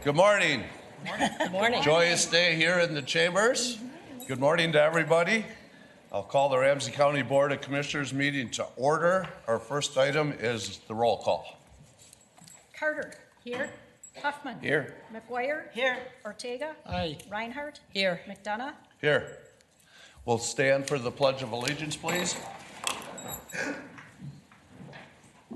Good morning. Good morning. Joyous day here in the chambers. Good morning to everybody. I'll call the Ramsey County Board of Commissioners meeting to order. Our first item is the roll call. Carter. Here. Huffman. Here. McGuire. Here. Ortega. Aye. Reinhardt. Here. McDonough. Here. We'll stand for the Pledge of Allegiance, please.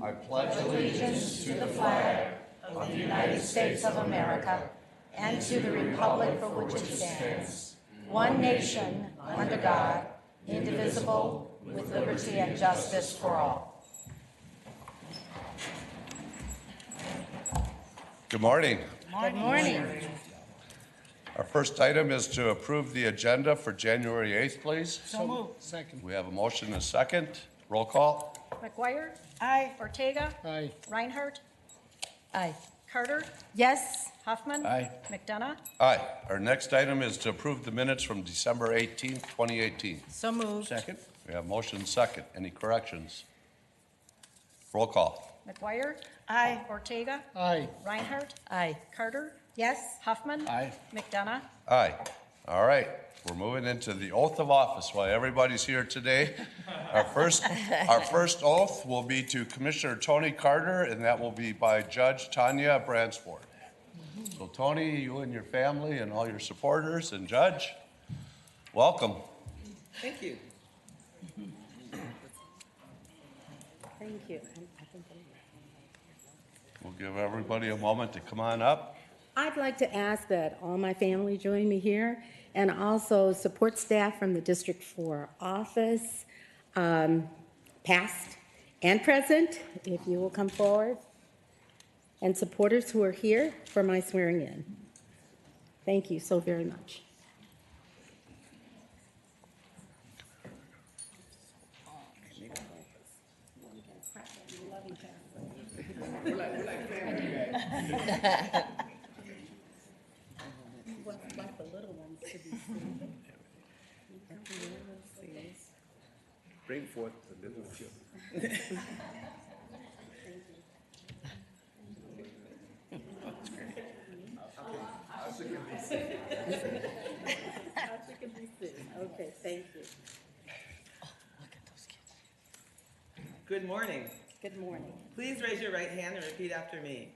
I pledge allegiance to the flag of the United States of America and to the republic for which it stands, one nation, under God, indivisible, with liberty and justice for all. Good morning. Good morning. Our first item is to approve the agenda for January 8th, please. So moved. Second. We have a motion and a second. Roll call. McGuire. Aye. Ortega. Aye. Reinhardt. Aye. Carter. Yes. Huffman. Aye. McDonough. Aye. Our next item is to approve the minutes from December 18th, 2018. So moved. Second. We have motion and second. Any corrections? Roll call. McGuire. Aye. Ortega. Aye. Reinhardt. Aye. Carter. Yes. Huffman. Aye. McDonough. Aye. All right. We're moving into the oath of office while everybody's here today. Our first oath will be to Commissioner Tony Carter, and that will be by Judge Tanya Bransford. So Tony, you and your family and all your supporters and Judge, welcome. Thank you. Thank you. We'll give everybody a moment to come on up. I'd like to ask that all my family join me here, and also support staff from the District 4 office, past and present, if you will come forward, and supporters who are here for my swearing in. Thank you so very much. Like the little ones to be seen. Bring forth the little children. Okay, thank you. Good morning. Good morning. Please raise your right hand and repeat after me.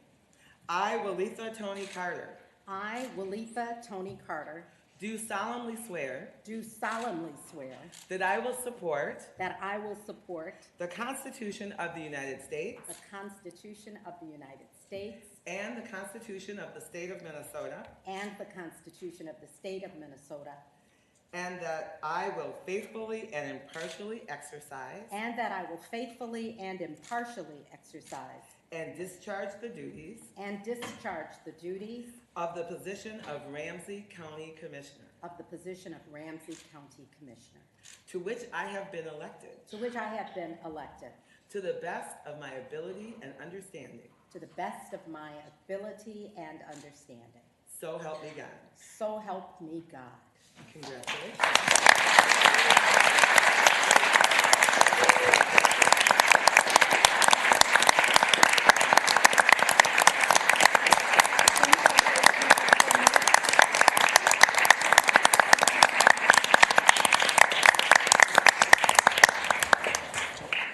I, Walitha Tony Carter, I, Walitha Tony Carter, do solemnly swear do solemnly swear that I will support that I will support the Constitution of the United States the Constitution of the United States and the Constitution of the State of Minnesota, and the Constitution of the State of Minnesota, and that I will faithfully and impartially exercise and that I will faithfully and impartially exercise and discharge the duties of the position of Ramsey County Commissioner, to which I have been elected, to the best of my ability and understanding. to the best of my ability and understanding. So help me God. So help me God. Congratulations.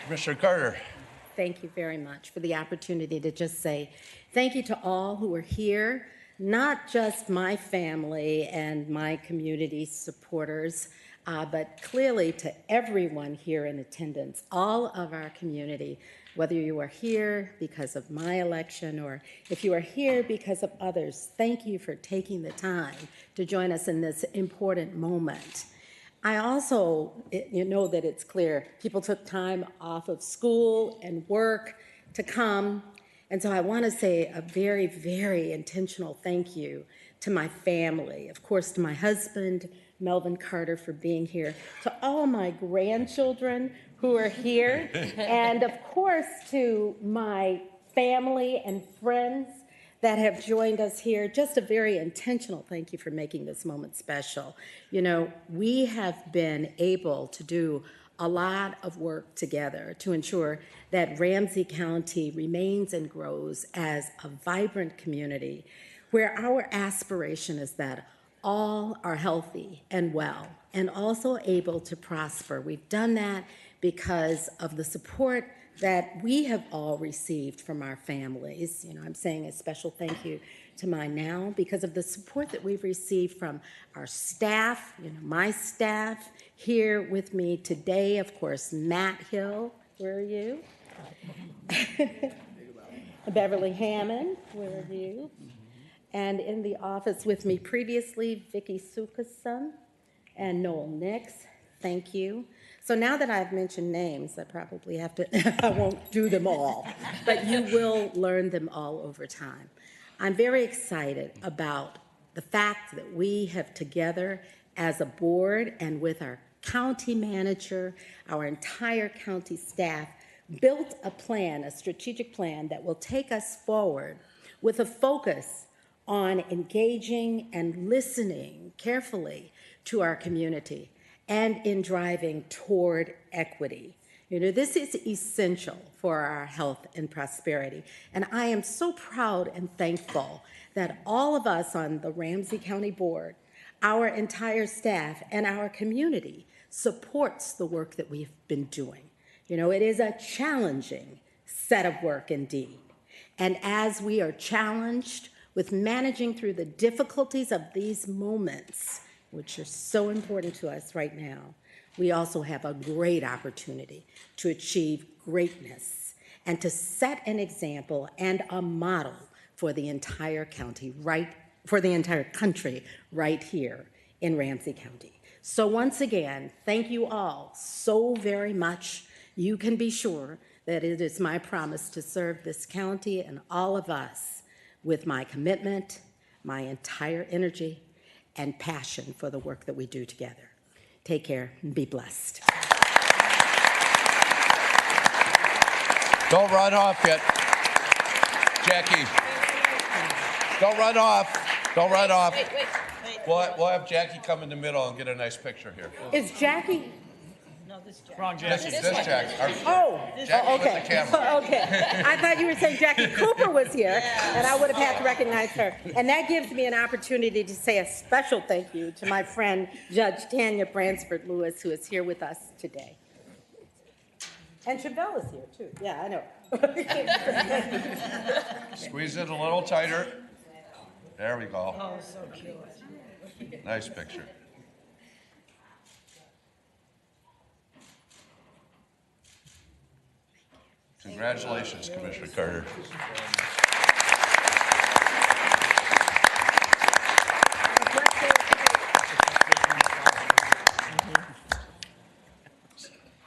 Commissioner Carter. Thank you very much for the opportunity to just say thank you to all who are here, not just my family and my community supporters, but clearly to everyone here in attendance, all of our community, whether you are here because of my election or if you are here because of others. Thank you for taking the time to join us in this important moment. I also, you know that it's clear, people took time off of school and work to come. And so I want to say a very, very intentional thank you to my family, of course, to my husband, Melvin Carter, for being here, to all my grandchildren who are here, and of course to my family and friends that have joined us here. Just a very intentional thank you for making this moment special. You know, we have been able to do a lot of work together to ensure that Ramsey County remains and grows as a vibrant community where our aspiration is that all are healthy and well and also able to prosper. We've done that because of the support that we have all received from our families. You know, I'm saying a special thank you to mine now because of the support that we've received from our staff, you know, my staff here with me today, of course, Matt Hill, where are you? Beverly Hammond, where are you? And in the office with me previously, Vicki Sukason and Noel Nix, thank you. So now that I've mentioned names, I probably have to, I won't do them all, but you will learn them all over time. I'm very excited about the fact that we have together as a board and with our county manager, our entire county staff, built a plan, a strategic plan that will take us forward with a focus on engaging and listening carefully to our community and in driving toward equity. You know, this is essential for our health and prosperity. And I am so proud and thankful that all of us on the Ramsey County Board, our entire staff, and our community supports the work that we've been doing. You know, it is a challenging set of work indeed. And as we are challenged with managing through the difficulties of these moments, which are so important to us right now, we also have a great opportunity to achieve greatness and to set an example and a model for the entire county, for the entire country right here in Ramsey County. So once again, thank you all so very much. You can be sure that it is my promise to serve this county and all of us with my commitment, my entire energy, and passion for the work that we do together. Take care and be blessed. Don't run off yet. Jackie. Don't run off. Don't run off. Wait. We'll have Jackie come in the middle and get a nice picture here. Is Jackie? Wrong, This Jackie. Jackie Okay. with the camera. Okay. I thought you were saying Jackie Cooper was here, and I would have had to recognize her. And that gives me an opportunity to say a special thank you to my friend, Judge Tanya Bransford Lewis, who is here with us today. And Chevelle is here, too. Yeah, I know. Squeeze it a little tighter. There we go. Oh, so cute. Nice picture. Congratulations, Commissioner Carter.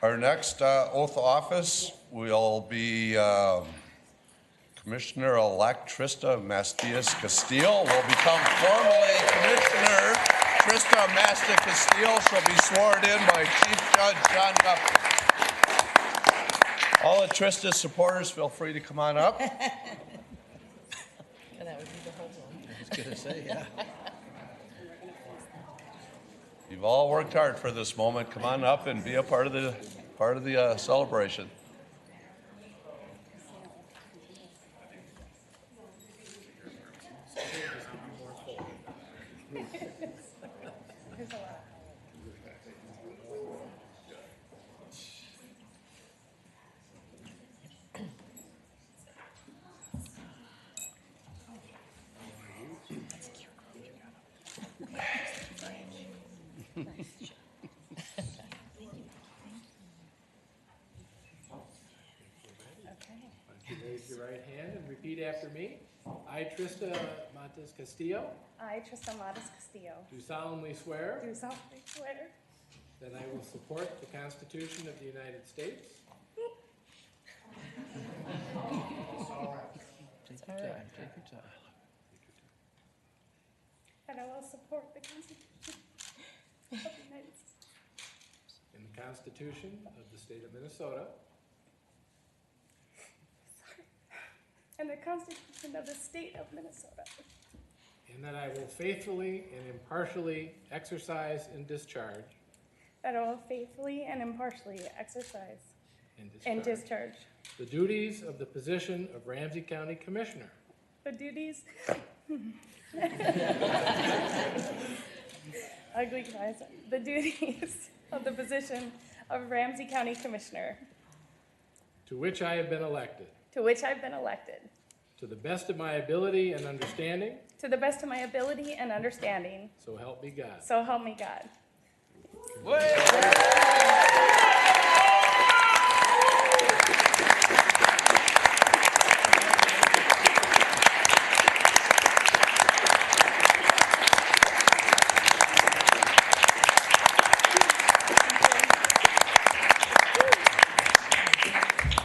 Our next oath of office will be Commissioner-elect Trista Mastias Castillo will become formally Commissioner Trista Mastias Castillo. She'll be sworn in by Chief Judge John Guthrie. All of Trista's supporters, feel free to come on up. And that would be the whole one. I was gonna say, yeah. You've all worked hard for this moment. Come on up and be a part of the celebration. Raise your right hand and repeat after me. I, Trista Montes Castillo, I, Trista Matas Castillo, do solemnly swear do solemnly swear that I will support the Constitution of the United States And I will support the Constitution of the United States and the Constitution of the State of Minnesota, and the Constitution of the State of Minnesota, and that I will faithfully and impartially exercise and discharge that I will faithfully and impartially exercise and discharge the duties of the position of Ramsey County Commissioner the duties ugly guys, the duties of the position of Ramsey County Commissioner, to which I have been elected, to which I've been elected, to the best of my ability and understanding, to the best of my ability and understanding, so help me God. so help me God.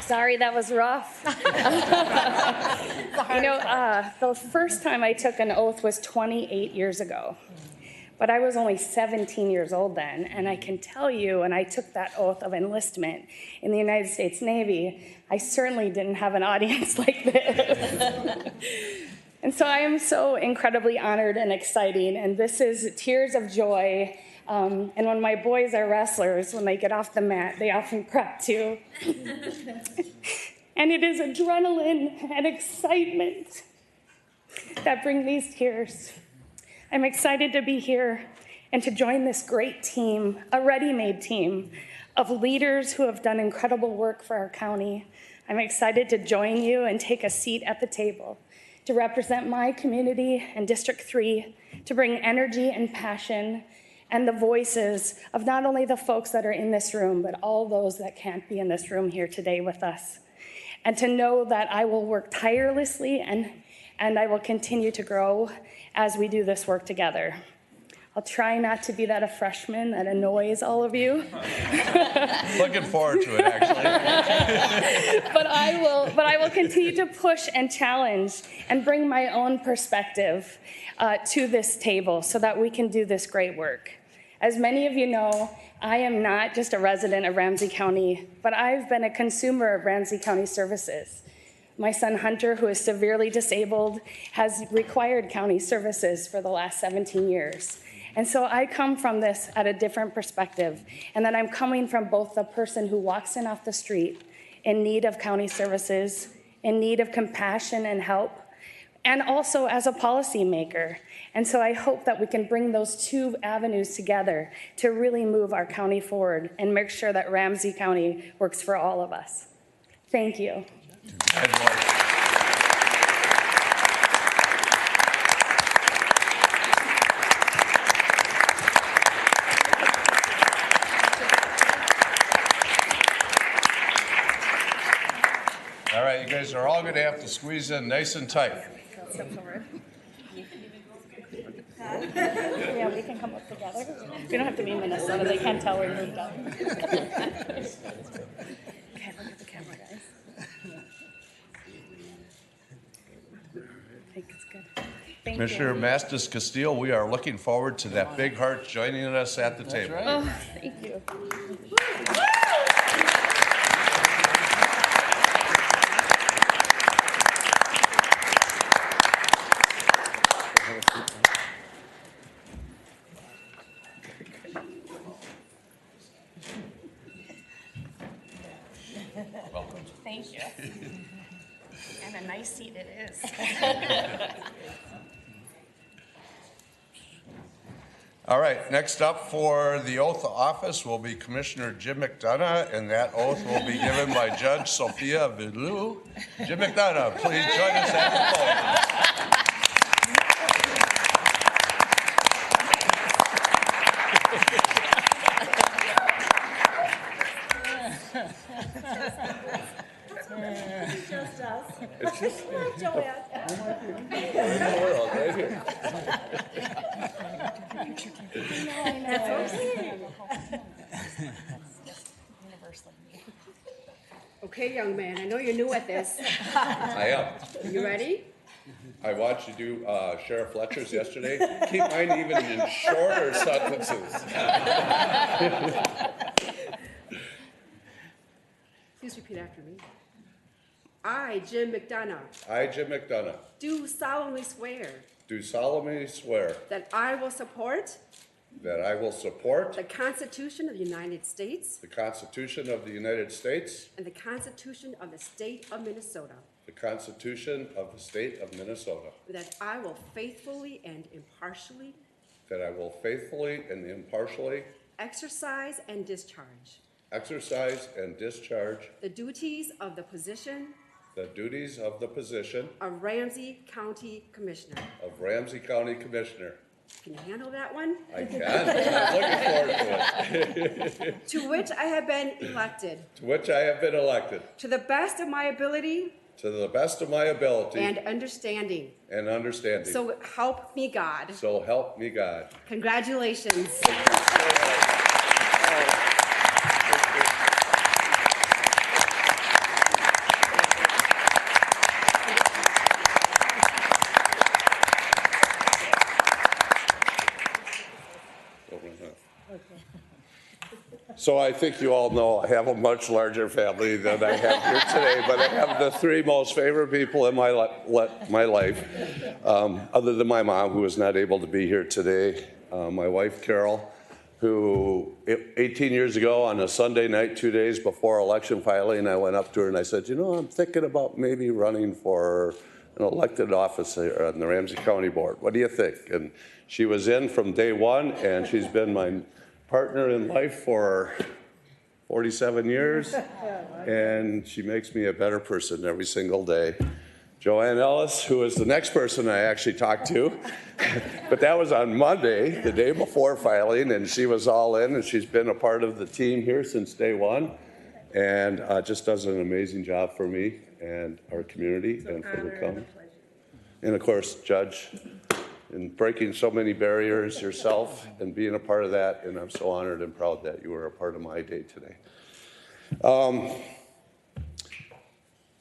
Sorry, that was rough. The first time I took an oath was 28 years ago. But I was only 17 years old then, and I can tell you, when I took that oath of enlistment in the United States Navy, I certainly didn't have an audience like this. And so I am so incredibly honored and exciting, and this is tears of joy. And when my boys are wrestlers, when they get off the mat, they often cry too. And it is adrenaline and excitement that bring these tears. I'm excited to be here and to join this great team, a ready-made team of leaders who have done incredible work for our county. I'm excited to join you and take a seat at the table, to represent my community and District 3, to bring energy and passion and the voices of not only the folks that are in this room, but all those that can't be in this room here today with us. And to know that I will work tirelessly and I will continue to grow as we do this work together. I'll try not to be that freshman that annoys all of you. Looking forward to it, actually. But I will continue to push and challenge and bring my own perspective to this table so that we can do this great work. As many of you know, I am not just a resident of Ramsey County, but I've been a consumer of Ramsey County services. My son Hunter, who is severely disabled, has required county services for the last 17 years. And so I come from this at a different perspective, and that I'm coming from both the person who walks in off the street in need of county services, in need of compassion and help, and also as a policymaker. And so I hope that we can bring those two avenues together to really move our county forward and make sure that Ramsey County works for all of us. Thank you. All right, you guys are all going to have to squeeze in nice and tight. Yeah, we can come up together. We don't have to be in Minnesota. They can't tell we moved up. Okay, look at the camera, guys. I think it's good. Thank Commissioner you. Mastis Castile, we are looking forward to that big heart joining us at the table. Oh, thank you. Welcome. Thank you. And a nice seat it is. All right, next up for the oath of office will be Commissioner Jim McDonough, and that oath will be given by Judge Sophia Vidlu. Jim McDonough, please join us at the podium. Just us. It's just Joanne. That's okay. Okay, young man, I know you're new at this. I am. Are you ready? I watched you do Sheriff Fletcher's yesterday. Keep mine even in shorter sentences. Please repeat after me. I, Jim McDonough, I, Jim McDonough, do solemnly swear do solemnly swear that I will support that I will support the Constitution of the United States the Constitution of the United States, and the Constitution of the State of Minnesota, the Constitution of the State of Minnesota, that I will faithfully and impartially that I will faithfully and impartially exercise and discharge exercise and discharge the duties of the position the duties of the position of Ramsey County Commissioner. of Ramsey County Commissioner. Can you handle that one? I can. I'm looking forward to it. To which I have been elected, To which I have been elected, to the best of my ability to the best of my ability and understanding. and understanding. So help me God. So help me God. Congratulations. So I think you all know I have a much larger family than I have here today, but I have the three most favorite people in my life, other than my mom, who is not able to be here today. My wife, Carol, who 18 years ago on a Sunday night, 2 days before election filing, I went up to her and I said, you know, I'm thinking about maybe running for an elected office here on the Ramsey County Board. What do you think? And she was in from day one, and she's been my partner in life for 47 years, and she makes me a better person every single day. Joanne Ellis, who is the next person I actually talked to, but that was on Monday, the day before filing, and she was all in, and she's been a part of the team here since day one, and just does an amazing job for me and our community and for the county. And of course, Judge, in breaking so many barriers yourself and being a part of that, and I'm so honored and proud that you were a part of my day today.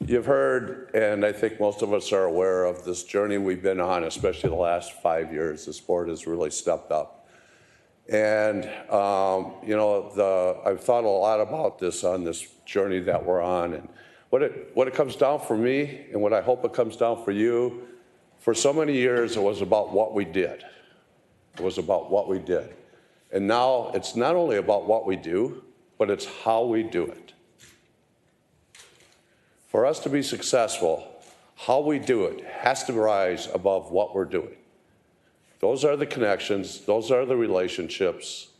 You've heard, and I think most of us are aware of this journey we've been on, especially the last 5 years. The sport has really stepped up. And, you know, I've thought a lot about this on this journey that we're on. And what it comes down for me, and what I hope it comes down for you, for so many years, it was about what we did. It was about what we did. And now it's not only about what we do, but it's how we do it. For us to be successful, how we do it has to rise above what we're doing. Those are the connections, those are the relationships,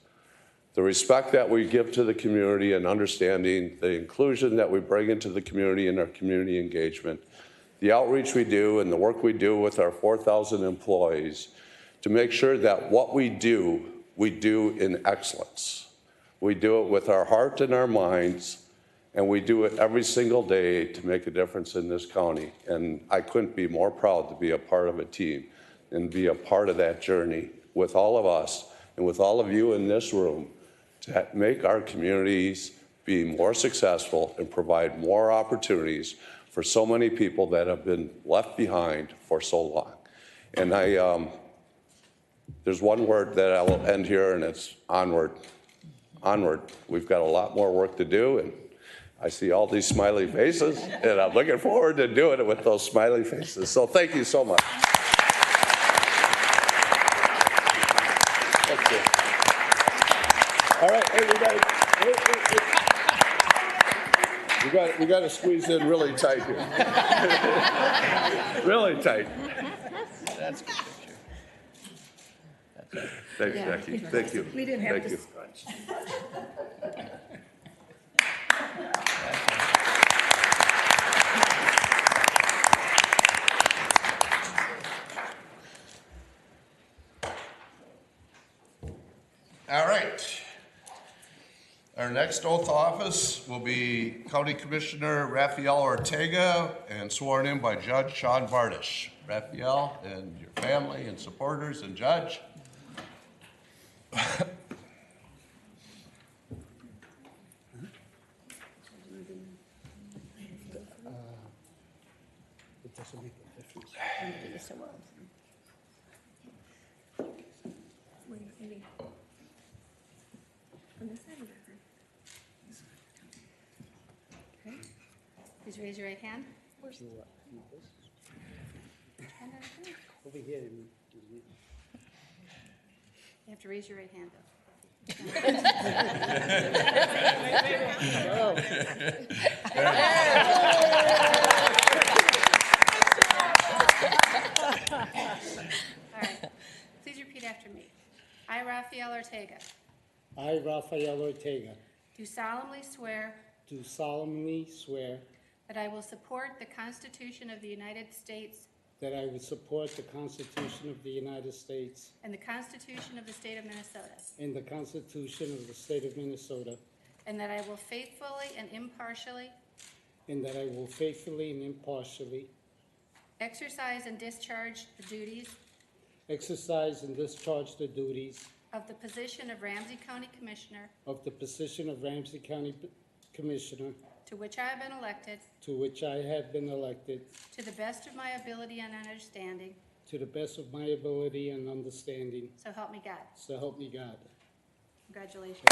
the respect that we give to the community and understanding, the inclusion that we bring into the community and our community engagement, the outreach we do and the work we do with our 4,000 employees to make sure that what we do in excellence. We do it with our heart and our minds, and we do it every single day to make a difference in this county. And I couldn't be more proud to be a part of a team and be a part of that journey with all of us and with all of you in this room to make our communities be more successful and provide more opportunities for so many people that have been left behind for so long. And there's one word that I will end here, and it's onward. Onward. We've got a lot more work to do, and I see all these smiley faces, and I'm looking forward to doing it with those smiley faces. So thank you so much. Thank you. All right, hey, we got to squeeze in really tight here. Really tight. That's good picture. Thanks, Jackie. Thank you. We didn't have Thank to you. scrunch. All right. Our next oath of office will be County Commissioner Rafael Ortega and sworn in by Judge Sean Bardish. Rafael and your family and supporters and Judge. Please raise your right hand. Over here. You have to raise your right hand, though. All right. Please repeat after me. I, Rafael Ortega, I, Rafael Ortega, do solemnly swear do solemnly swear that I will support the Constitution of the United States that I will support the Constitution of the United States and the Constitution of the State of Minnesota, and the Constitution of the State of Minnesota, and that I will faithfully and impartially and that I will faithfully and impartially exercise and discharge the duties exercise and discharge the duties of the position of Ramsey County Commissioner, of the position of Ramsey County Commissioner, to which I have been elected, to which I have been elected, to the best of my ability and understanding, to the best of my ability and understanding. so help me God. So help me God. Congratulations.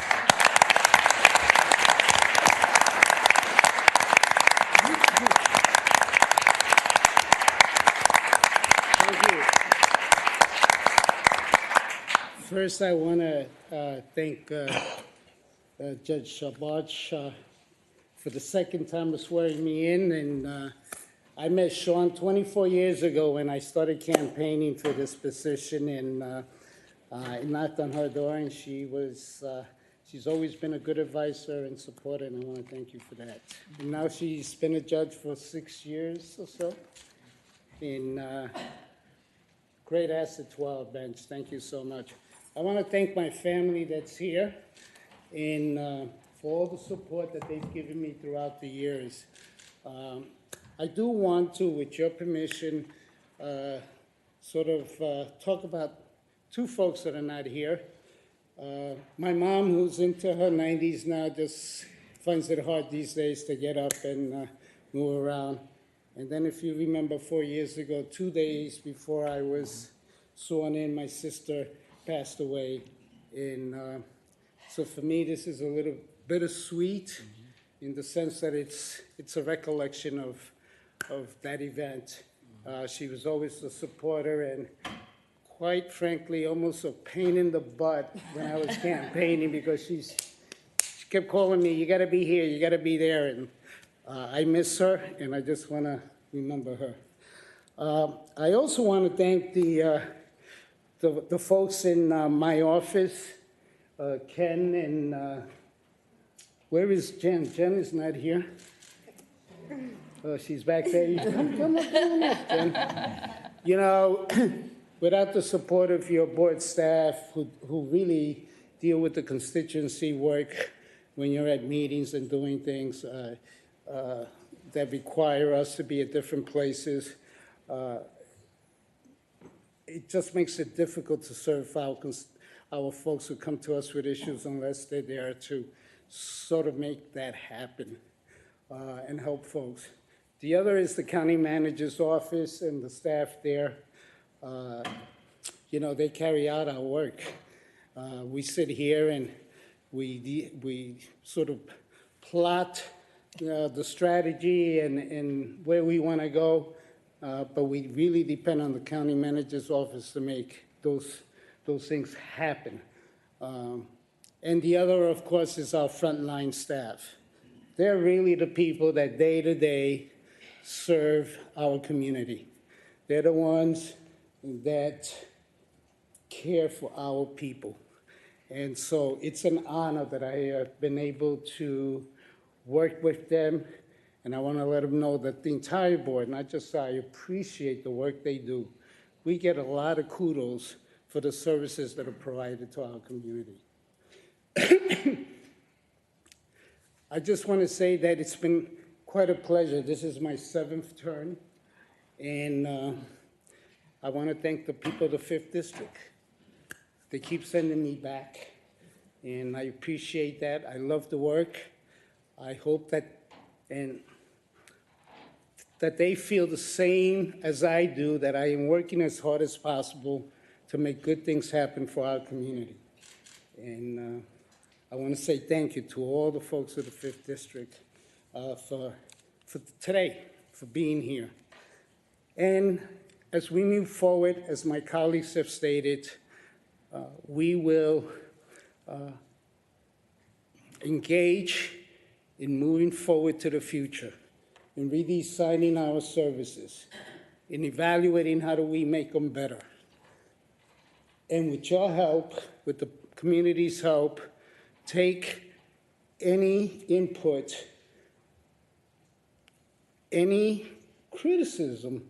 Thank you. First, I want to thank Judge Shabbat for the second time of swearing me in. And I met Sean 24 years ago when I started campaigning for this position, and I knocked on her door, and she's always been a good advisor and supporter, and I want to thank you for that. And now she's been a judge for 6 years or so, and great asset to our bench. Thank you so much. I want to thank my family that's here, and for all the support that they've given me throughout the years. I do want to, with your permission, sort of talk about two folks that are not here. My mom, who's into her 90s now, just finds it hard these days to get up and move around. And then if you remember 4 years ago, 2 days before I was sworn in, my sister passed away. And so for me, this is a little bittersweet in the sense that it's a recollection of that event. She was always a supporter and, quite frankly, almost a pain in the butt when I was campaigning, because she kept calling me, you got to be here, you got to be there. And I miss her, and I just want to remember her. I also want to thank the folks in my office, Ken and where is Jen? Jen is not here. Oh, she's back there. Come up, Jen. You know, without the support of your board staff, who really deal with the constituency work when you're at meetings and doing things that require us to be at different places, it just makes it difficult to serve our folks who come to us with issues unless they're there to sort of make that happen and help folks. The other is the county manager's office and the staff there. You know, they carry out our work. We sit here and we sort of plot the strategy and where we want to go, but we really depend on the county manager's office to make those things happen. And the other, of course, is our frontline staff. They're really the people that day to day serve our community. They're the ones that care for our people. And so it's an honor that I have been able to work with them. And I want to let them know that the entire board, not just I, appreciate the work they do. We get a lot of kudos for the services that are provided to our community. I just want to say that it's been quite a pleasure. This is my 7th term, and I want to thank the people of the 5th District. They keep sending me back, and I appreciate that. I love the work. I hope that, and that they feel the same as I do, that I am working as hard as possible to make good things happen for our community. And I want to say thank you to all the folks of the 5th District for today, for being here. And as we move forward, as my colleagues have stated, we will engage in moving forward to the future, in redesigning our services, in evaluating how do we make them better. And with your help, with the community's help, take any input, any criticism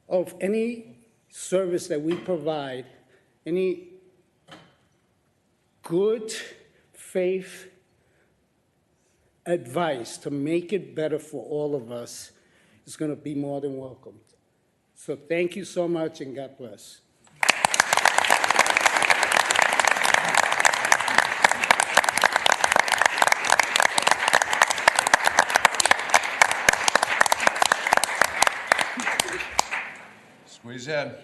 of any service that we provide, any good faith advice to make it better for all of us is going to be more than welcome. So thank you so much, and God bless. Squeeze in. That's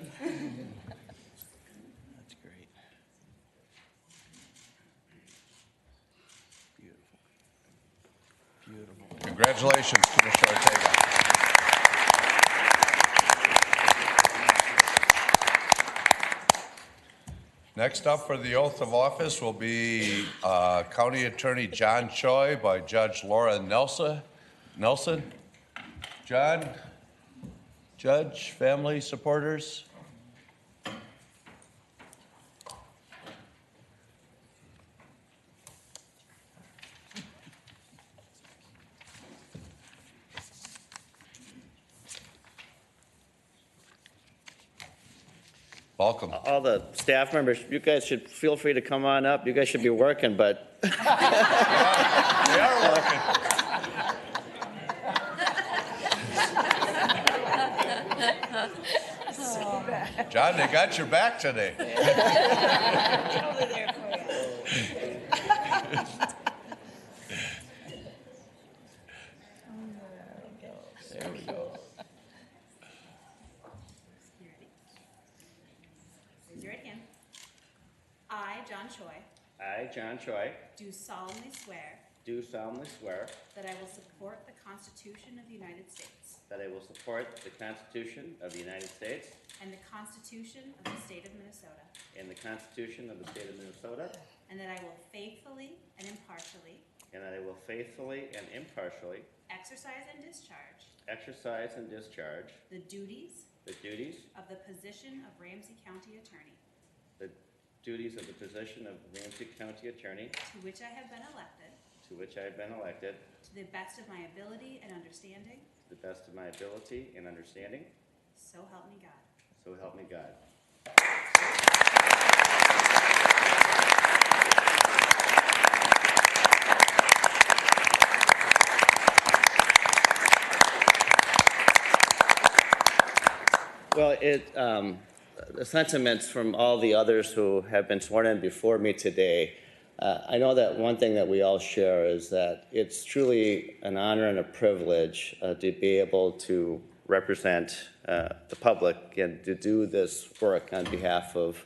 great. Beautiful. Beautiful. Congratulations, Commissioner Ortega. Next up for the oath of office will be County Attorney John Choi by Judge Laura Nelson. John, Judge, family, supporters. Welcome. All the staff members, you guys should feel free to come on up. You guys should be working, but We are working. John, they got your back today. there we go. Raise your right hand. I, John Choi, I, John Choi, do solemnly swear do solemnly swear that I will support the Constitution of the United States that I will support the Constitution of the United States and the Constitution of the State of Minnesota, and the Constitution of the State of Minnesota, and that I will faithfully and impartially and that I will faithfully and impartially exercise and discharge the duties of the position of Ramsey County Attorney, the duties of the position of Ramsey County Attorney, to which I have been elected, to which I have been elected, to the best of my ability and understanding, to the best of my ability and understanding, so help me God. so help me God. Well, the sentiments from all the others who have been sworn in before me today, I know that one thing that we all share is that it's truly an honor and a privilege to be able to represent the public and to do this work on behalf of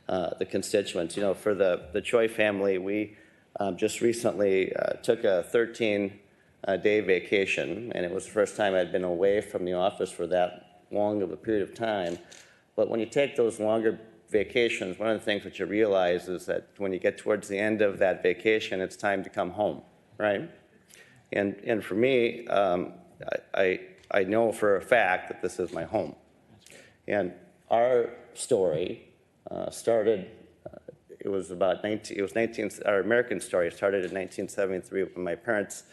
the constituents. You know, for the Choi family, we just recently took a 13-day vacation, and it was the first time I'd been away from the office for that long of a period of time. But when you take those longer vacations, one of the things that you realize is that when you get towards the end of that vacation, it's time to come home, right? And for me, I know for a fact that this is my home. And our story started, our American story started in 1973 when my parents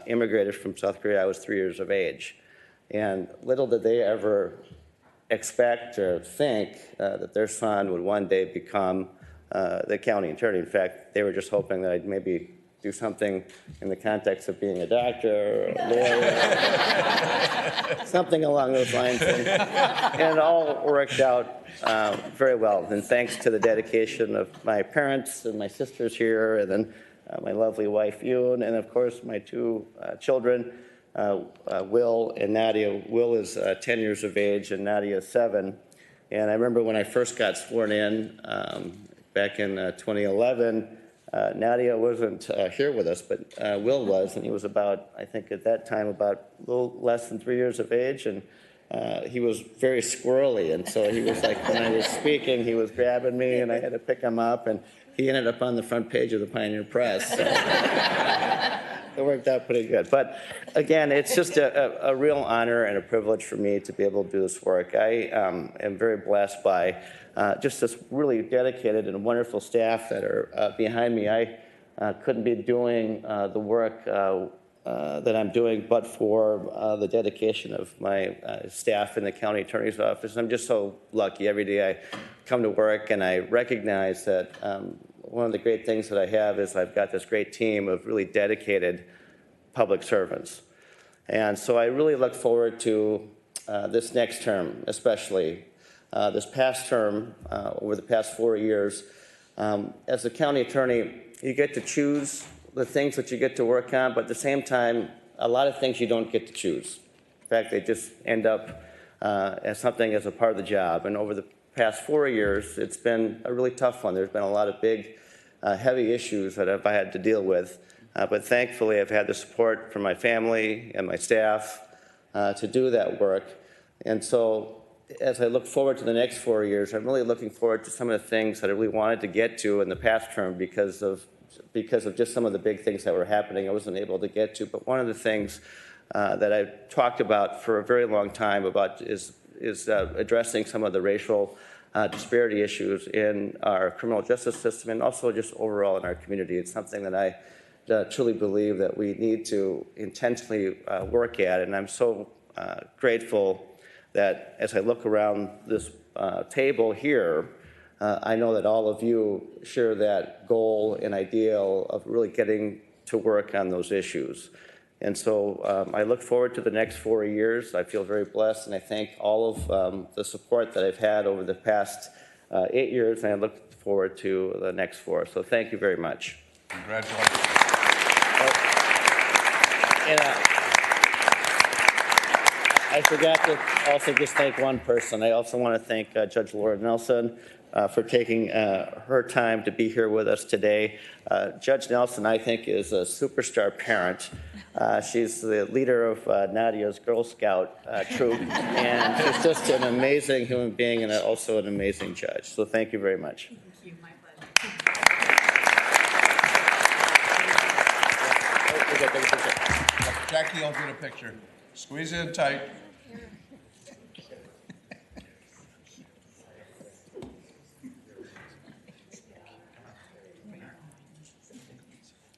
immigrated from South Korea. I was 3 years of age. And little did they ever expect or think that their son would one day become the county attorney. In fact, they were just hoping that I'd maybe do something in the context of being a doctor or a lawyer, something along those lines. And it all worked out very well. And thanks to the dedication of my parents and my sisters here, and then my lovely wife, Yoon, and of course my two children, Will and Nadia. Will is 10 years of age and Nadia is 7. And I remember when I first got sworn in back in 2011, Nadia wasn't here with us, but Will was, and he was about, I think at that time, about a little less than 3 years of age, and he was very squirrely, and so he was like, when I was speaking, he was grabbing me, and I had to pick him up, and he ended up on the front page of the Pioneer Press. So it worked out pretty good. But again, it's just a real honor and a privilege for me to be able to do this work. I am very blessed by just this really dedicated and wonderful staff that are behind me. I couldn't be doing the work that I'm doing but for the dedication of my staff in the county attorney's office. I'm just so lucky. Every day I come to work and I recognize that one of the great things that I have is I've got this great team of really dedicated public servants. And so I really look forward to this next term, especially this past term, over the past 4 years. As a county attorney, you get to choose the things that you get to work on, but at the same time, a lot of things you don't get to choose. In fact, they just end up as something as a part of the job. And over the past 4 years, it's been a really tough one. There's been a lot of big, heavy issues that I've had to deal with. But thankfully, I've had the support from my family and my staff to do that work. And so as I look forward to the next 4 years, I'm really looking forward to some of the things that I really wanted to get to in the past term because of just some of the big things that were happening I wasn't able to get to. But one of the things that I've talked about for a very long time about is addressing some of the racial disparity issues in our criminal justice system and also just overall in our community. It's something that I truly believe that we need to intentionally work at, and I'm so grateful that as I look around this table here, I know that all of you share that goal and ideal of really getting to work on those issues. And so I look forward to the next 4 years. I feel very blessed, and I thank all of the support that I've had over the past 8 years, and I look forward to the next 4. So thank you very much. Congratulations. And I forgot to also just thank one person. I also want to thank Judge Laura Nelson for taking her time to be here with us today. Judge Nelson, I think, is a superstar parent. She's the leader of Nadia's Girl Scout troop, and she's just an amazing human being and also an amazing judge. So thank you very much. Thank you, my pleasure. Jackie, I'll get a picture. Squeeze in tight.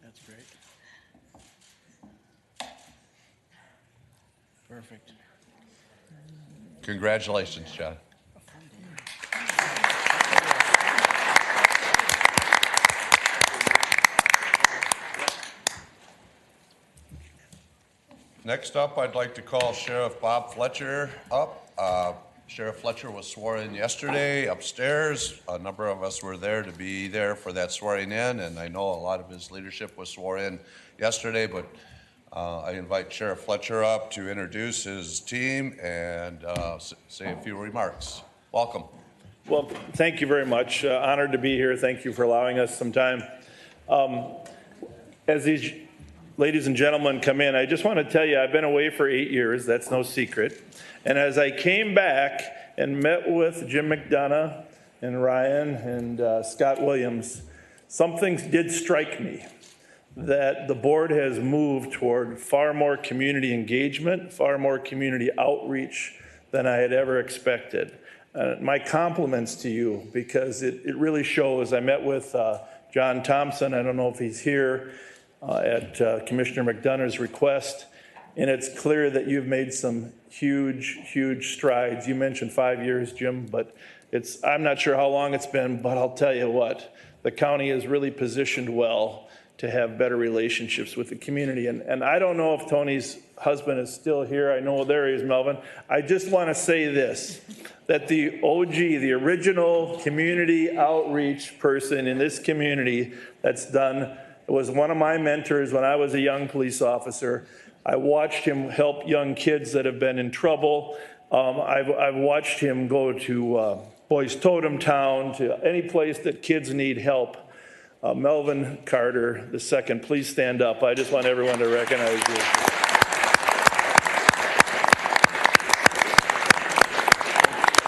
That's great. Perfect. Congratulations, John. Next up, I'd like to call Sheriff Bob Fletcher up. Sheriff Fletcher was sworn in yesterday upstairs. A number of us were there to be there for that swearing in, and I know a lot of his leadership was sworn in yesterday, but I invite Sheriff Fletcher up to introduce his team and say a few remarks. Welcome. Well, thank you very much. Honored to be here. Thank you for allowing us some time. As these ladies and gentlemen come in, I just want to tell you I've been away for 8 years. That's no secret. And as I came back and met with Jim McDonough and Ryan and Scott Williams, something did strike me, that the board has moved toward far more community engagement, far more community outreach than I had ever expected. My compliments to you, because it really shows. I met with John Thompson, I don't know if he's here, at Commissioner McDonough's request, and it's clear that you've made some huge strides. You mentioned 5 years, Jim, but I'm not sure how long it's been, but I'll tell you what, the county is really positioned well to have better relationships with the community. And I don't know if Tony's husband is still here. I know there he is, Melvin. I just want to say this, that the OG, the original community outreach person in this community that's done, was one of my mentors when I was a young police officer. I watched him help young kids that have been in trouble. I've watched him go to Boys Totem Town, to any place that kids need help. Melvin Carter II, please stand up. I just want everyone to recognize you.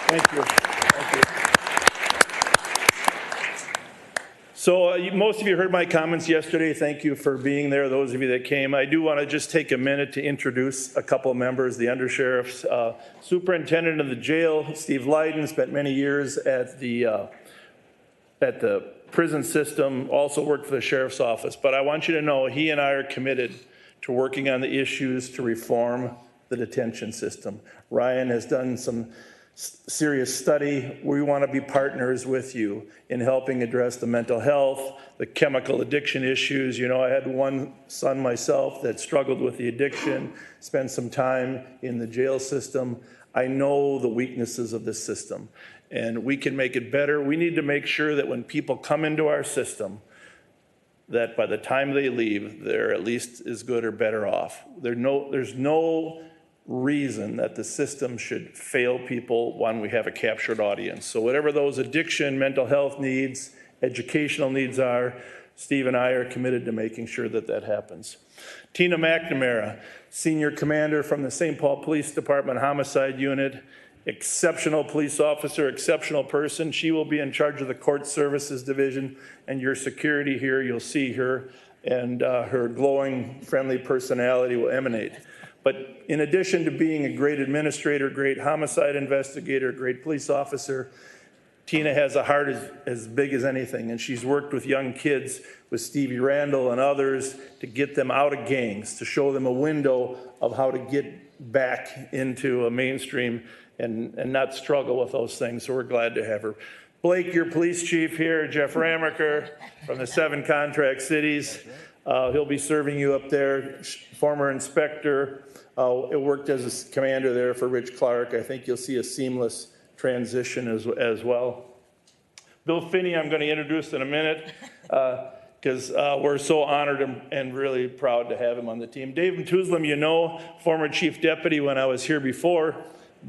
Thank you. Thank you. So most of you heard my comments yesterday. Thank you for being there, those of you that came. I do want to just take a minute to introduce a couple of members, the undersheriffs. Superintendent of the jail, Steve Leyden, spent many years at the prison system, also worked for the sheriff's office. But I want you to know he and I are committed to working on the issues to reform the detention system. Ryan has done some serious study. We want to be partners with you in helping address the mental health, the chemical addiction issues. You know, I had one son myself that struggled with the addiction, spent some time in the jail system. I know the weaknesses of this system, and we can make it better. We need to make sure that when people come into our system, that by the time they leave, they're at least as good or better off. There's no reason that the system should fail people when we have a captured audience. So whatever those addiction, mental health needs, educational needs are, Steve and I are committed to making sure that that happens. Tina McNamara, Senior Commander from the St. Paul Police Department Homicide Unit, exceptional police officer, exceptional person. She will be in charge of the Court Services Division, and your security here, you'll see her, and her glowing, friendly personality will emanate. But in addition to being a great administrator, great homicide investigator, great police officer, Tina has a heart as big as anything, and she's worked with young kids, with Stevie Randall and others, to get them out of gangs, to show them a window of how to get back into a mainstream and not struggle with those things. So we're glad to have her. Blake, your police chief here, Jeff Ramaker from the 7 contract cities. He'll be serving you up there, former inspector. It worked as a commander there for Rich Clark. I think you'll see a seamless transition as well. Bill Finney, I'm going to introduce in a minute because we're so honored and really proud to have him on the team. Dave Tuzlem, you know, former chief deputy when I was here before,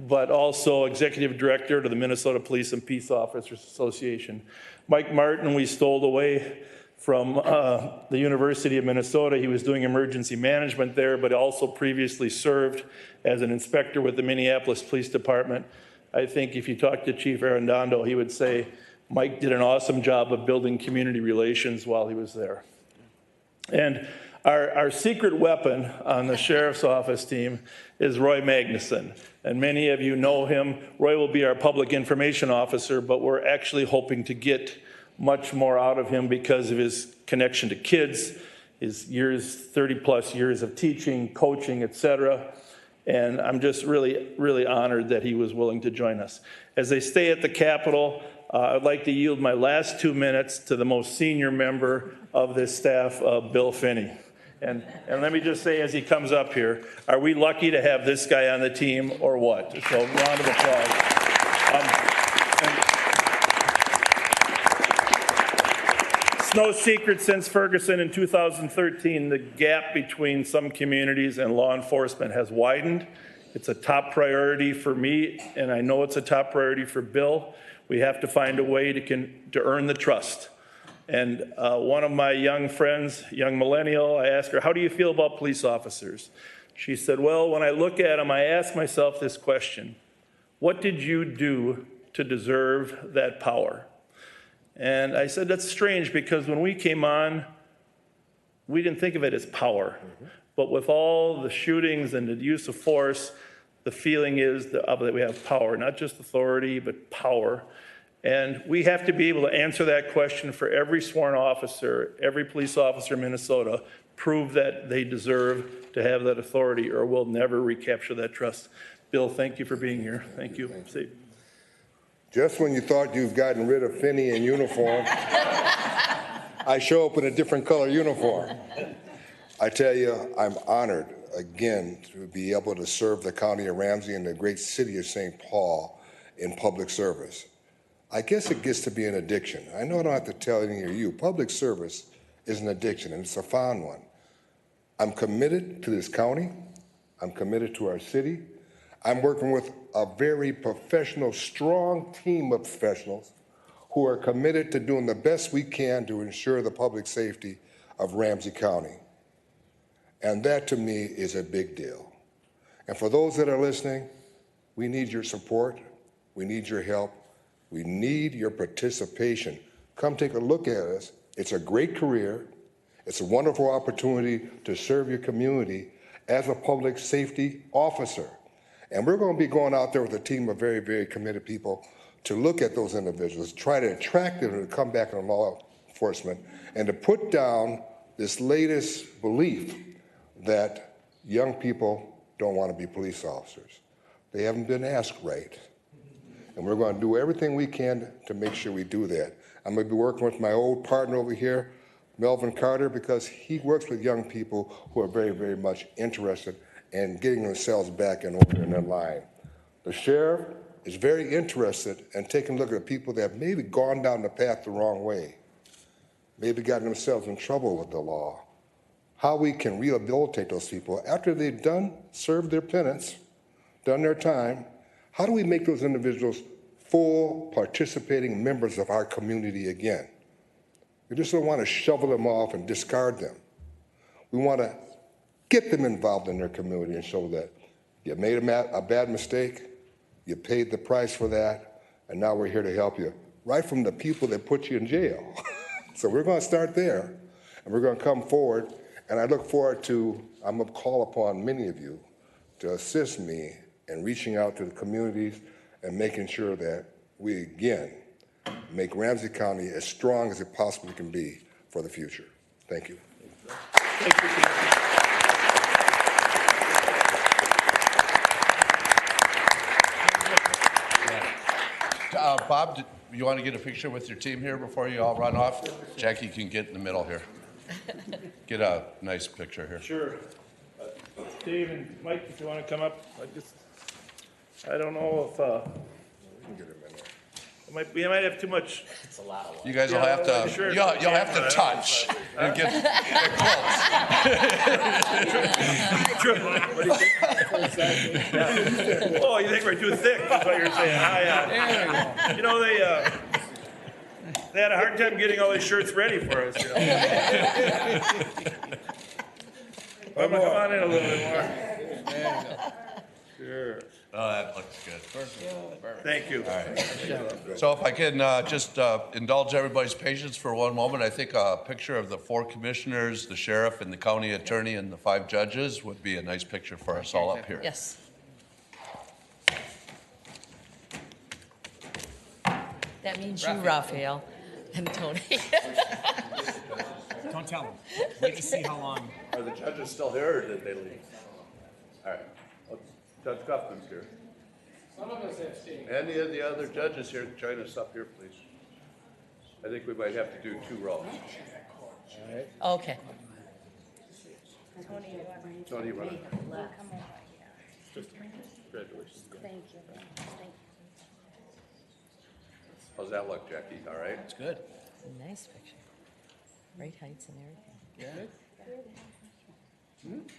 but also executive director to the Minnesota Police and Peace Officers Association. Mike Martin, we stole away from the University of Minnesota. He was doing emergency management there, but also previously served as an inspector with the Minneapolis Police Department. I think if you talk to Chief Arredondo, he would say Mike did an awesome job of building community relations while he was there. And our secret weapon on the sheriff's office team is Roy Magnuson. And many of you know him. Roy will be our public information officer, but we're actually hoping to get much more out of him because of his connection to kids, his years, 30-plus years of teaching, coaching, etc. And I'm just really, really honored that he was willing to join us. As they stay at the Capitol, I'd like to yield my last 2 minutes to the most senior member of this staff, Bill Finney. And let me just say as he comes up here, are we lucky to have this guy on the team or what? So round of applause. It's no secret since Ferguson in 2013, the gap between some communities and law enforcement has widened. It's a top priority for me, and I know it's a top priority for Bill. We have to find a way to earn the trust. And one of my young friends, young millennial, I asked her, how do you feel about police officers? She said, well, when I look at them, I ask myself this question: what did you do to deserve that power? And I said, that's strange, because when we came on, we didn't think of it as power. But with all the shootings and the use of force, the feeling is that we have power, not just authority, but power. And we have to be able to answer that question for every sworn officer, every police officer in Minnesota, prove that they deserve to have that authority, or we'll never recapture that trust. Bill, thank you for being here. Thank you. Steve. Just when you thought you've gotten rid of Finney in uniform, I show up in a different color uniform. I tell you, I'm honored again to be able to serve the county of Ramsey and the great city of St. Paul in public service. I guess it gets to be an addiction. I know I don't have to tell any of you, public service is an addiction, and it's a fond one. I'm committed to this county. I'm committed to our city. I'm working with a very professional, strong team of professionals who are committed to doing the best we can to ensure the public safety of Ramsey County. And that, to me, is a big deal. And for those that are listening, we need your support. We need your help. We need your participation. Come take a look at us. It's a great career. It's a wonderful opportunity to serve your community as a public safety officer. And we're going to be going out there with a team of very, very committed people to look at those individuals, try to attract them to come back in law enforcement, and to put down this latest belief that young people don't want to be police officers. They haven't been asked right. And we're going to do everything we can to make sure we do that. I'm going to be working with my old partner over here, Melvin Carter, because he works with young people who are very, very much interested in getting themselves back in order in their line. The sheriff is very interested in taking a look at people that have maybe gone down the path the wrong way, maybe gotten themselves in trouble with the law, how we can rehabilitate those people after they've served their penance, done their time. How do we make those individuals full participating members of our community again? We just don't want to shovel them off and discard them. We want to get them involved in their community and show that you made a bad mistake, you paid the price for that, and now we're here to help you, right from the people that put you in jail. So we're going to start there, and we're going to come forward, and I look forward to, I'm going to call upon many of you to assist me in reaching out to the communities and making sure that we, again, make Ramsey County as strong as it possibly can be for the future. Thank you. Thank you. Bob, you want to get a picture with your team here before you all run off? Jackie can get in the middle here. Get a nice picture here. Sure. Dave and Mike, if you want to come up, I don't know if we might have too much. It's a lot of you guys will have to. Sure. You'll have to touch and get close. Yeah. Oh, you think we're too thick? That's what you're saying. You know they had a hard time getting all these shirts ready for us. You know? Come on in a little bit more. Sure. Oh, that looks good. Thank you. All right. So if I can just indulge everybody's patience for one moment, I think a picture of the 4 commissioners, the sheriff and the county attorney and the 5 judges would be a nice picture for us all up here. Yes. That means you, Raphael, and Tony. Don't tell them. Wait to see how long. Are the judges still here or did they leave? All right. Judge Guffman's here. Some of us have stayed. Any of the other judges here, join us up here, please. I think we might have to do 2 rows. All right. Okay. Tony, run it. Congratulations. Thank you. Thank you. How's that look, Jackie? All right? It's good. Nice picture. Great heights and everything.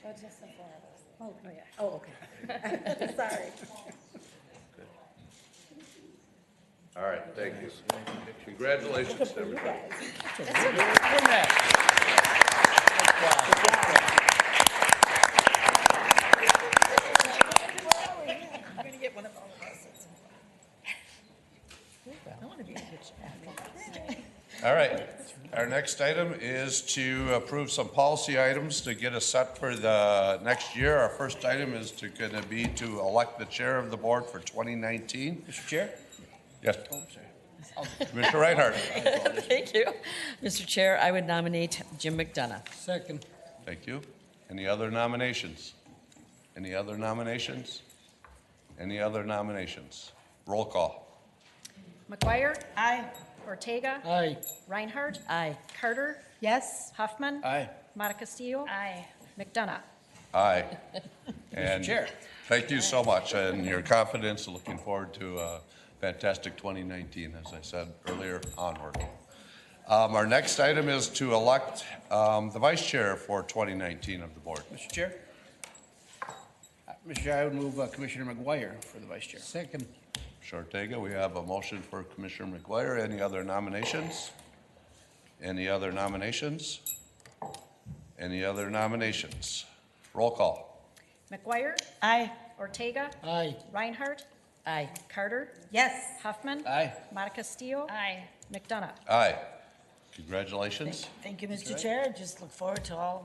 Oh, just the 4 of us. Oh, yeah. Oh, okay. Sorry. All right, thank you. Congratulations to everybody. I'm going to get one of all of us. I want to be a picture. All right. Our next item is to approve some policy items to get us set for the next year. Our first item is going to be to elect the chair of the board for 2019. Mr. Chair? Yes. Commissioner Reinhardt. Thank you. Mr. Chair, I would nominate Jim McDonough. Second. Thank you. Any other nominations? Any other nominations? Any other nominations? Roll call. McGuire? Aye. Ortega? Aye. Reinhardt? Aye. Carter? Yes. Huffman? Aye. Mata Castillo? Aye. McDonough? Aye. And Chair. thank you so much and your confidence. Looking forward to a fantastic 2019, as I said earlier, onward. Our next item is to elect the vice chair for 2019 of the board. Mr. Chair? Mr. Chair, I would move Commissioner McGuire for the vice chair. Second. Ortega, we have a motion for Commissioner McGuire. Any other nominations? Any other nominations? Any other nominations? Roll call. McGuire? Aye. Ortega? Aye. Reinhardt? Aye. Carter? Yes. Huffman? Aye. Montecastillo? Aye. McDonough? Aye. Congratulations. Thank you, Mr. Chair. Just look forward to all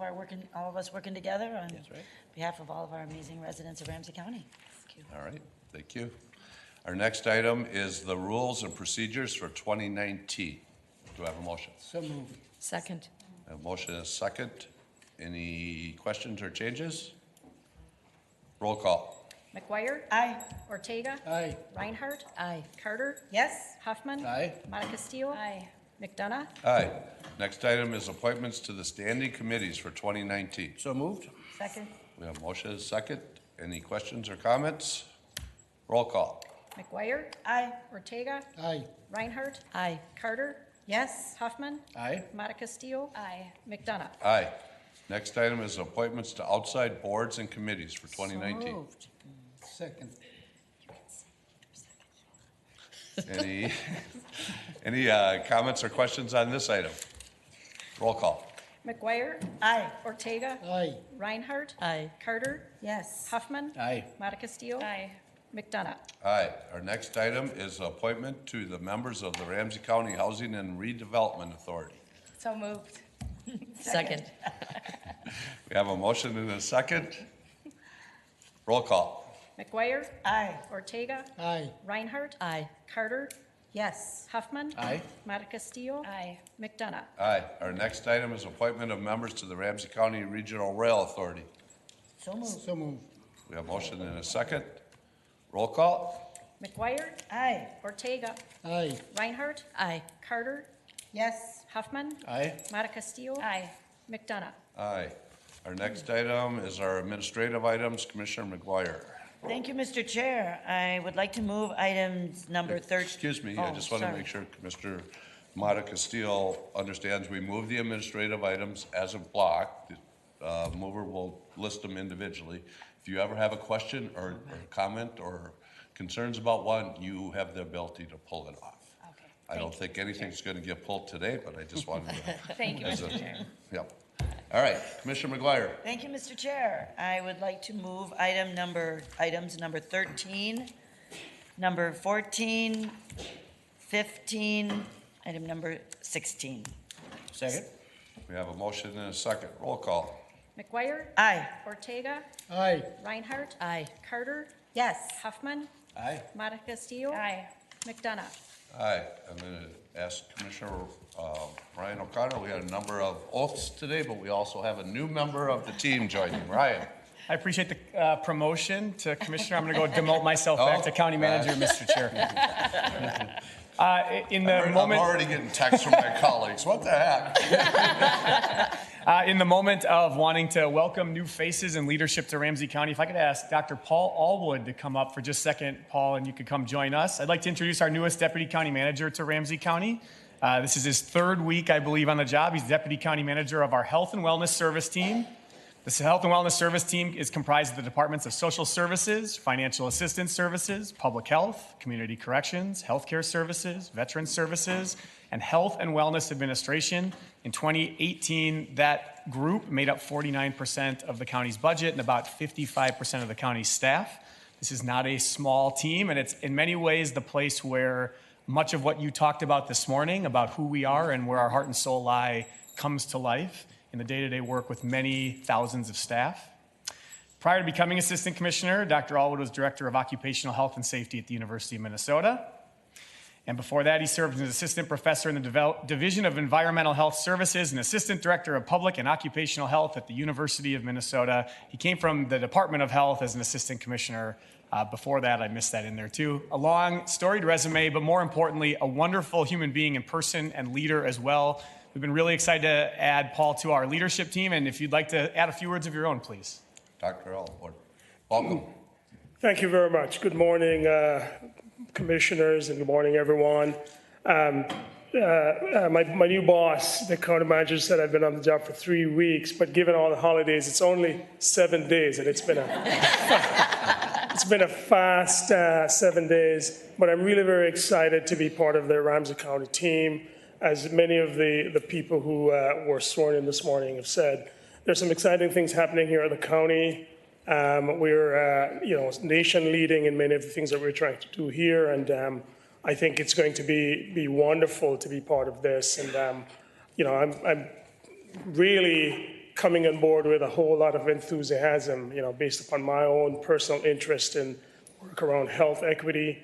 of us working together on behalf of all of our amazing residents of Ramsey County. Thank you. All right, thank you. Our next item is the rules and procedures for 2019. Do I have a motion? So moved. Second. A motion is second. Any questions or changes? Roll call. McGuire? Aye. Ortega? Aye. Reinhardt? Aye. Carter? Yes. Huffman? Aye. Montecastillo? Aye. McDonough? Aye. Next item is appointments to the standing committees for 2019. So moved. Second. We have a motion is second. Any questions or comments? Roll call. McGuire? Aye. Ortega? Aye. Reinhardt? Aye. Carter? Yes. Huffman? Aye. Montecastillo? Aye. McDonough? Aye. Next item is appointments to outside boards and committees for 2019. So moved. Second. Any comments or questions on this item? Roll call. McGuire? Aye. Ortega? Aye. Reinhardt? Aye. Carter? Yes. Huffman? Aye. Montecastillo? Aye. McDonough? Aye. Our next item is appointment to the members of the Ramsey County Housing and Redevelopment Authority. So moved. Second. We have a motion and a second. Roll call. McGuire? Aye. Ortega? Aye. Reinhardt? Aye. Carter? Yes. Huffman? Aye. Montecastillo? Aye. McDonough? Aye. Our next item is appointment of members to the Ramsey County Regional Rail Authority. So moved. So moved. We have a motion and a second. Roll call. McGuire? Aye. Ortega? Aye. Reinhardt? Aye. Carter? Yes. Huffman? Aye. Montecastillo? Aye. McDonough? Aye. Our next item is our administrative items. Commissioner McGuire. Thank you, Mr. Chair. I would like to move items number 13. Excuse me, I just want to make sure Commissioner Montecastillo understands we move the administrative items as a block. The mover will list them individually. If you ever have a question or comment or concerns about one, you have the ability to pull it off. Okay. I don't think anything's going to get pulled today, but I just wanted to. Thank you, as Mr. a- Chair. Yep. All right, Commissioner McGuire. Thank you, Mr. Chair. I would like to move items number 13, number 14, 15, item number 16. Second. We have a motion and a second. Roll call. McGuire? Aye. Ortega? Aye. Reinhardt? Aye. Carter? Yes. Huffman? Aye. Montecastillo? Aye. McDonough? Aye. I'm going to ask Commissioner Ryan O'Connor. We had a number of oaths today, but we also have a new member of the team joining. Ryan. I appreciate the promotion to Commissioner. I'm going to go demote myself back to County Manager, Mr. Chair. I'm already getting texts from my colleagues. What the heck? In the moment of wanting to welcome new faces and leadership to Ramsey County, if I could ask Dr. Paul Allwood to come up for just a second, Paul, and you could come join us. I'd like to introduce our newest Deputy County Manager to Ramsey County. This is his third week, I believe, on the job. He's Deputy County Manager of our Health and Wellness Service team. This Health and Wellness Service team is comprised of the Departments of Social Services, Financial Assistance Services, Public Health, Community Corrections, Healthcare Services, Veterans Services, and Health and Wellness Administration. In 2018, that group made up 49% of the county's budget and about 55% of the county's staff. This is not a small team, and it's in many ways the place where much of what you talked about this morning, about who we are and where our heart and soul lie, comes to life in the day-to-day work with many thousands of staff. Prior to becoming Assistant Commissioner, Dr. Allwood was Director of Occupational Health and Safety at the University of Minnesota. And before that, he served as an Assistant Professor in the Division of Environmental Health Services and Assistant Director of Public and Occupational Health at the University of Minnesota. He came from the Department of Health as an Assistant Commissioner. Before that, I missed that in there too. A long, storied resume, but more importantly, a wonderful human being in person and leader as well. We've been really excited to add Paul to our leadership team, and if you'd like to add a few words of your own, please. Dr. Allwood, welcome. Thank you very much. Good morning, commissioners, and good morning, everyone. my new boss, the county manager, said I've been on the job for 3 weeks, but given all the holidays, it's only 7 days, and it's been a fast 7 days. But I'm really very excited to be part of the Ramsey County team. As many of the people who were sworn in this morning have said, there's some exciting things happening here at the county. We're nation leading in many of the things that we're trying to do here, and I think it's going to be wonderful to be part of this. And I'm really coming on board with a whole lot of enthusiasm, based upon my own personal interest in work around health equity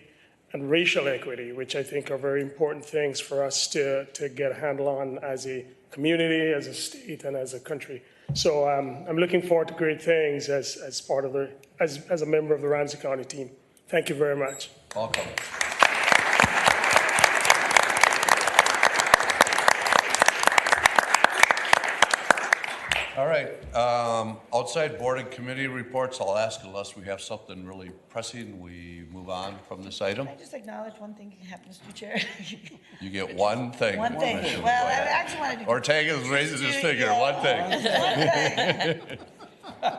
and racial equity, which I think are very important things for us to get a handle on as a community, as a state, and as a country. So I'm looking forward to great things as part of as a member of the Ramsey County team. Thank you very much. Welcome. All right, outside board and committee reports, I'll ask unless we have something really pressing, we move on from this item. Can I just acknowledge one thing can happen, Mr. Chair? You get one thing. One thing. Well, I actually wanted to. Ortega raises his finger, one thing.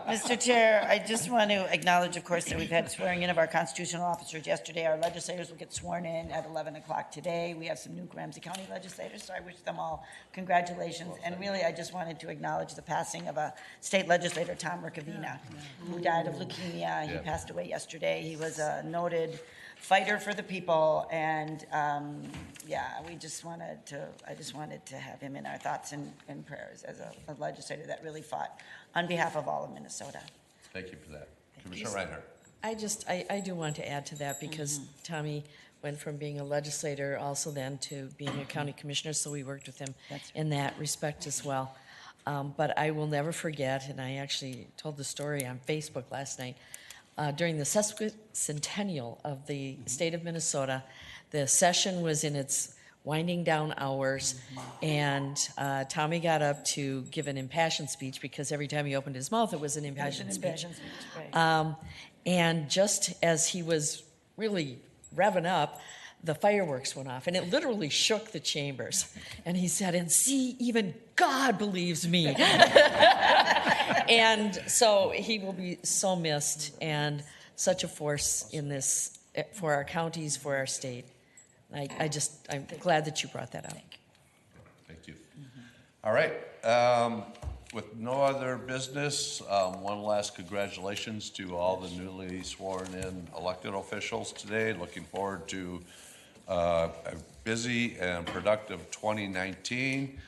Mr. Chair, I just want to acknowledge, of course, that we've had swearing in of our constitutional officers yesterday. Our legislators will get sworn in at 11 o'clock today. We have some new Ramsey County legislators, so I wish them all congratulations. And really, I just wanted to acknowledge the passing of a state legislator, Tom Ricavina, who died of leukemia. He passed away yesterday. He was a noted fighter for the people, and I just wanted to have him in our thoughts and prayers as a legislator that really fought on behalf of all of Minnesota. Thank you for that. Commissioner Reinhardt. I do want to add to that because Tommy went from being a legislator also then to being a county commissioner, so we worked with him in that respect as well. But I will never forget, and I actually told the story on Facebook last night, during the sesquicentennial of the state of Minnesota, the session was in its winding down hours, and Tommy got up to give an impassioned speech because every time he opened his mouth, it was an impassioned speech. And just as he was really revving up, the fireworks went off, and it literally shook the chambers. And he said, "And see, even God believes me." And so he will be so missed, and such a force in this for our counties, for our state. I'm glad that you brought that up. Thank you. All right. With no other business, one last congratulations to all the newly sworn in elected officials today. Looking forward to a busy and productive 2019.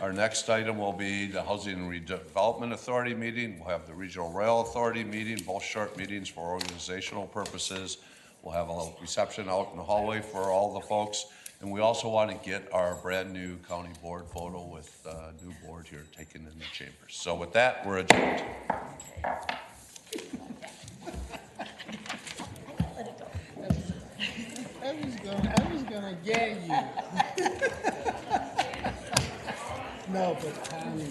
Our next item will be the Housing and Redevelopment Authority meeting. We'll have the Regional Rail Authority meeting, both short meetings for organizational purposes. We'll have a reception out in the hallway for all the folks. And we also want to get our brand new county board photo with the new board here taken in the chambers. So with that, we're adjourned. I was gonna get you. No, but Tommy.